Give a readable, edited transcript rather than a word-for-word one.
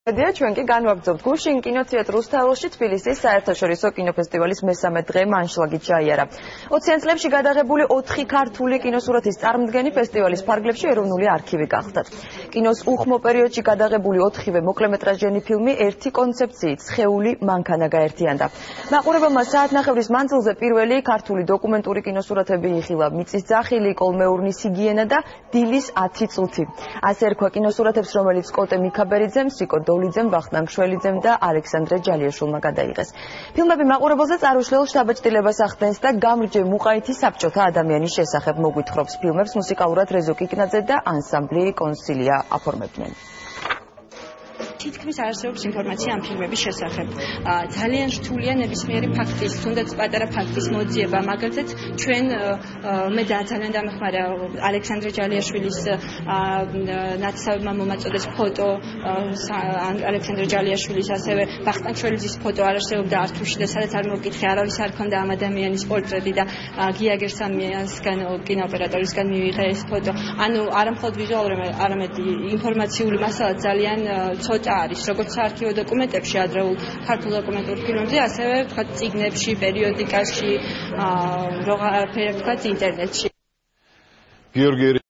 ჩვენ კი განვაგრძობთ გუშინ კინოთეატრ რუსთაველში თბილისის საერთაშორისო კინოფესტივალის მესამე დღე მანშლაგით ჩაიარა. 20-იან წლებში გადაღებული 4 ქართული კინოსურათის წარმოდგენი ფესტივალის ფარგლებში ეროვნული არქივი გახდათ. კინოს უხმო პერიოდში გადაღებული 4-ვე მოკლემეტრაჟიანი ფილმი ერთი კონცეფციით სხეული მანქანა გაერთიანდა. მაყურებელმა საათნახევრის მანძილზე პირველი ქართული დოკუმენტური კინოსურათები იხილა მიწის ძახილი, კოლმეურნის ჰიგიენა და დილის 10 წუთი. ასე ერქვა კინოსურათებს, რომელიც კოტე მიქაბერიძემ, სიკო დოლიძემ, ვახტანგ შველიძემ და ალექსანდრე ჯალიაშვილმა გადაიღეს. ფილმები მაყურებელზე წარუშლელ შთაბეჭდილებას ახდენს და გამრჯე მუყაითი საბჭოთა ადამიანის შესახებ მოგვითხრობს. ფილმებს მუსიკალურად რეზო კიკნაძე და ანსამბლი კონსილია აფორმებდნენ. თითქმის არ არსებობს ინფორმაცია ამ ფილმების შესახებ. ძალიან რთულია ნებისმიერი ფაქტის, თუნდაც პატარა ფაქტის მოძიება, მაგალითად ჩვენ მე ძალიან დამეხმარა ალექსანდრე ჯალიაშვილის ნაცავმა მომაწოდეს ფოტო ალექსანდრე ჯალიაშვილის, ასევე ვახტანგ შველიძის ფოტო არ არსებობდა არქივში და სადაც არ მოვკითხე, არავის არ ქონდა ამ ადამიანის პორტრეტი და გია გერსამიასგან კინოოპერატორისგან მივიღე ეს ფოტო. ანუ არა მხოლოდ ვიზუალური, არამედ ინფორმაციული მასალა ძალიან ცოტა არის, როგორც საარქივო დოკუმენტებში ადრეულ ქართულ დოკუმენტურ ფილმებზე, ასევე ვთქვათ წიგნებში, პერიოდიკაში, ვთქვათ ინტერნეტში.